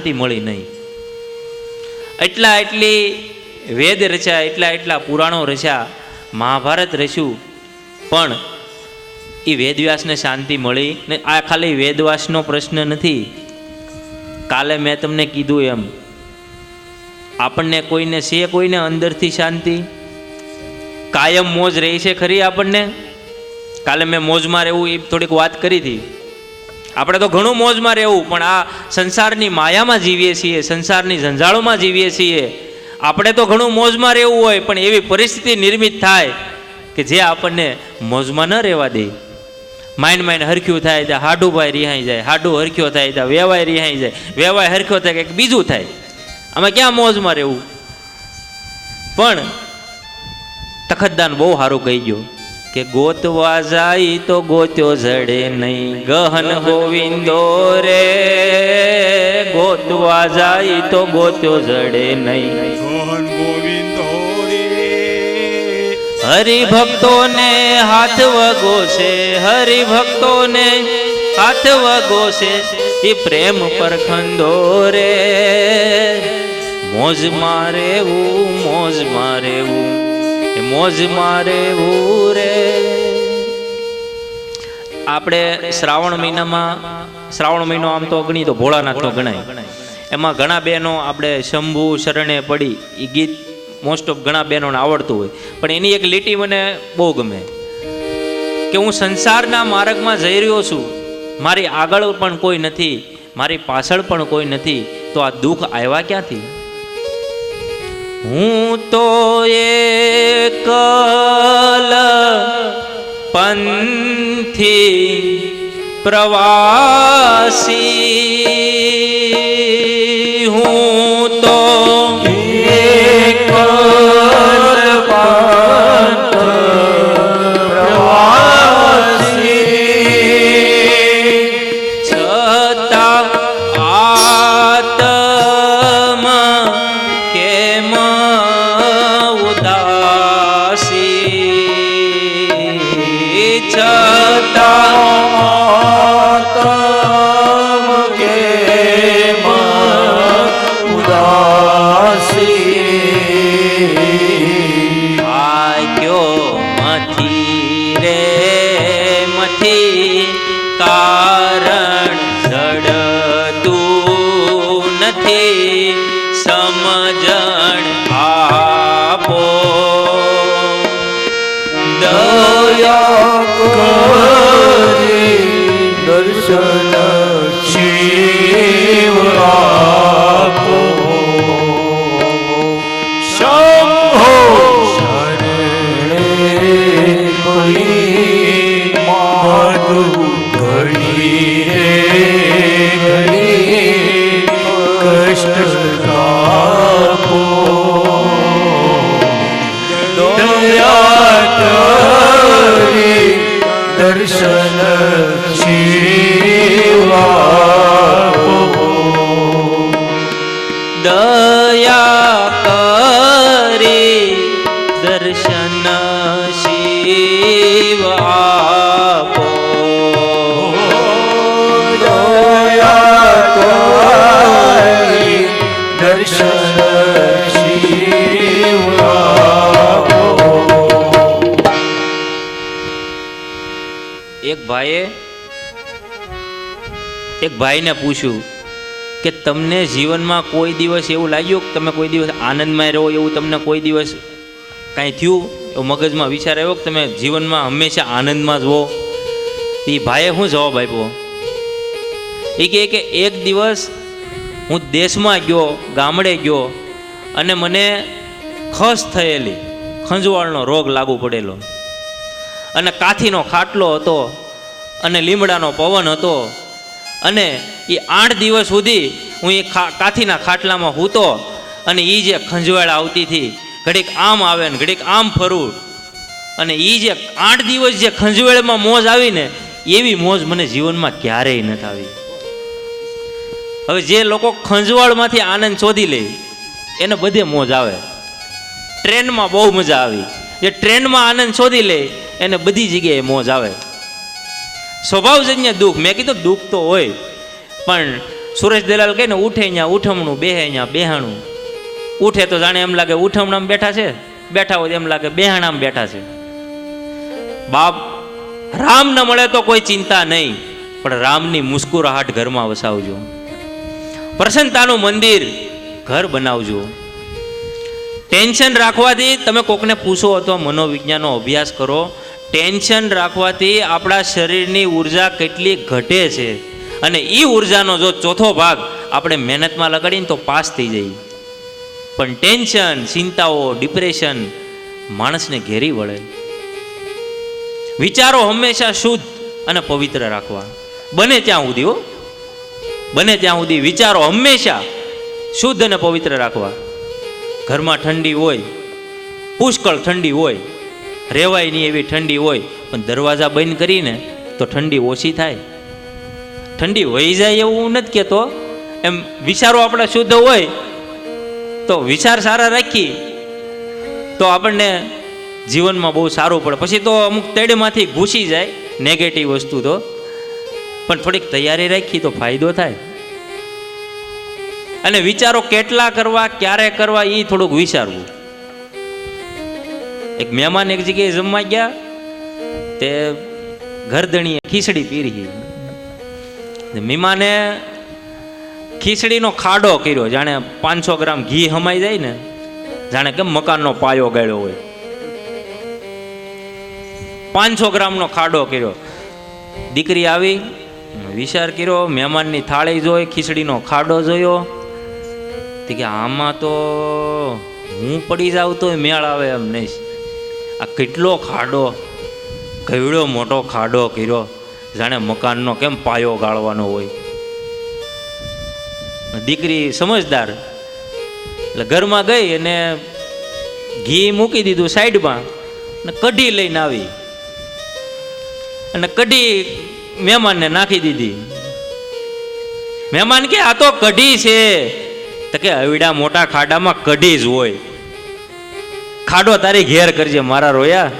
શાંતિ મળી નહીં. એટલી વેદ રચ્યા, એટલા પુરાણો રચ્યા, મહાભારત રચ્યું, પણ એ વેદવ્યાસને શાંતિ મળી ને. આ ખાલી વેદવ્યાસનો પ્રશ્ન નથી. કાલે મેં તમને કીધું એમ, આપણને કોઈને અંદરથી શાંતિ? કાયમ મોજ રહી છે ખરી આપણને? કાલે મેં મોજમાં રહેવું એ થોડીક વાત કરી હતી. આપણે તો ઘણું મોજમાં રહેવું, પણ આ સંસારની માયામાં જીવીએ છીએ, સંસારની ઝંઝાળોમાં જીવીએ છીએ. આપણે તો ઘણું મોજમાં રહેવું હોય, પણ એવી પરિસ્થિતિ નિર્મિત થાય કે જે આપણને મોજમાં ન રહેવા દે. માઇન્ડ હરખ્યું થાય ત્યાં હાડુભાઈ રિહાઈ જાય, હાડું હરખ્યો થાય ત્યાં વેવાય રિહાઈ જાય, વેવાય હરખ્યો થાય કંઈક બીજું થાય. આમાં ક્યાં મોજમાં રહેવું? પણ તખતદાન બહુ સારું કહી ગયો કે ગોતવા જાય તો ગોત્યો જડે નહીં, ગહન ગોવિંદો રે, ગોતવા જાય તો ગોત્યો જડે નહીં, ગહન ગોવિંદો રે. હરિભક્તોને હાથ વગો છે, હરિભક્તોને હાથ વગો છે, એ પ્રેમ પર ખંદો રે, મોજ મારેવું, મોજ મારેવું, મોજ મારેવું રે. આપણે શ્રાવણ મહિનો આમ તો ગણી તો ભોળાનાથનો ગણાય. એમાં ઘણા બહેનો આપણે શંભુ શરણે પડી એ ગીત મોસ્ટ ઓફ ઘણા બહેનોને આવડતું હોય, પણ એની એક લીટી મને બહુ ગમે કે હું સંસારના માર્ગમાં જઈ રહ્યો છું, મારી આગળ પણ કોઈ નથી, મારી પાછળ પણ કોઈ નથી, તો આ દુઃખ આવ્યા ક્યાંથી? હું તો એકલ પંથી પ્રવાસી, હું તો એકલ પંથ પ્રવાસી, છતાં આત્મ કેમ ઉદાસી, છતાં કારણ જડતું નથી, સમજણ આપો, દયા કરી દર્શન શિવ આપો, શંભો શરણે પડી મારું ઘડી રે ઘડી કષ્ટ આપો, દયા કરી દર્શન શિવ આપો, દયા કરી દર્શન શિવ આપો, દયા કરી દર્શન શિવ આપો. એક ભાઈને પૂછ્યું કે તમને જીવનમાં કોઈ દિવસ એવું લાગ્યું કે તમે કોઈ દિવસ આનંદમાં રહો, એવું તમને કોઈ દિવસ કાંઈ થયું, એવો મગજમાં વિચાર આવ્યો કે તમે જીવનમાં હંમેશા આનંદમાં જ હો? એ ભાઈએ શું જવાબ આપ્યો? એ કહે કે એક દિવસ હું દેશમાં ગયો, ગામડે ગયો, અને મને ખસ થયેલી ખંજવાળનો રોગ લાગુ પડેલો, અને કાથીનો ખાટલો હતો, અને લીમડાનો પવન હતો, અને એ 8 દિવસ સુધી હું એ કાથીના ખાટલામાં હૂતો, અને એ જે ખંજવાળ આવતી હતી, ઘડીક આમ આવે ને ઘડીક આમ ફરું, અને એ જે 8 દિવસ જે ખંજવાળમાં મોજ આવીને એવી મોજ મને જીવનમાં ક્યારેય નથી આવી. હવે જે લોકો ખંજવાળમાંથી આનંદ શોધી લે એને બધે મોજ આવે. ટ્રેનમાં બહુ મજા આવી, જે ટ્રેનમાં આનંદ શોધી લે એને બધી જગ્યાએ મોજ આવે. સ્વભાવજન્ય દુઃખ, મેં કીધું દુઃખ તો હોય, પણ સુરેશ દલાલ કહે ને, ઉઠે અહીંયા ઉઠમણું, બેહે અહીંયા બેહાણું. ઉઠે તો જાણે એમ લાગે ઉઠમણામાં બેઠા છે, બેઠા હોય એમ લાગે બેહાણામાં બેઠા છે. બાપ રામ ન મળે તો કોઈ ચિંતા નહીં, પણ રામની મુસ્કુરાહટ ઘરમાં વસાવજો. પ્રસન્નતાનું મંદિર ઘર બનાવજો. ટેન્શન રાખવાથી, તમે કોકને પૂછો અથવા મનોવિજ્ઞાનનો અભ્યાસ કરો, ટેન્શન રાખવાથી આપણા શરીરની ઉર્જા કેટલી ઘટે છે, અને એ ઉર્જાનો જો ચોથો ભાગ આપણે મહેનતમાં લગાડીને તો પાસ થઈ જાય. પણ ટેન્શન, ચિંતાઓ, ડિપ્રેશન માણસને ઘેરી વળે. વિચારો હંમેશા શુદ્ધ અને પવિત્ર રાખવા, બને ત્યાં સુધી હો, બને ત્યાં સુધી વિચારો હંમેશા શુદ્ધ અને પવિત્ર રાખવા. ઘરમાં ઠંડી હોય, પુષ્કળ ઠંડી હોય, રહેવાય નહીં એવી ઠંડી હોય, પણ દરવાજા બંધ કરીને તો ઠંડી ઓછી થાય. ઠંડી વહી જાય એવું હું નથી કહેતો, એમ વિચારો આપણા શુદ્ધ હોય તો વિચાર સારા રાખી તો આપણને જીવનમાં બહુ સારું પડે. પછી તો અમુક તેડમાંથી ઘૂસી જાય નેગેટિવ વસ્તુ તો, પણ થોડીક તૈયારી રાખી તો ફાયદો થાય. અને વિચારો કેટલા કરવા, ક્યારે કરવા, એ થોડુંક વિચારવું. એક મહેમાન એક જગ્યાએ જમવા ગયા, તે ઘરધણીએ ખીચડી પીરી. મહેમાને ખીચડીનો ખાડો કર્યો, જાણે 500 ગ્રામ ઘી હમાઈ જાય ને, જાણે કેમ મકાનનો પાયો ગાળ્યો હોય. 500 ગ્રામનો ખાડો કર્યો. દીકરી આવી, વિચાર કર્યો, મહેમાનની થાળી જોઈ, ખીચડીનો ખાડો જોયો, કે આમાં તો હું પડી જાઉં તો મેળ આવે એમ નહીં. આ કેટલો ખાડો, કેવડો મોટો ખાડો કર્યો, જાણે મકાનનો કેમ પાયો ગાળવાનો હોય. દીકરી સમજદાર, એટલે ઘરમાં ગઈ અને ઘી મૂકી દીધું સાઈડમાં, અને કઢી લઈને આવી અને કઢી મહેમાનને નાખી દીધી. મહેમાન કે આ તો કઢી છે. તો કે અવડા મોટા ખાડામાં કઢી જ હોય, ખાડો તારી ઘેર કરજે મારા રોયા.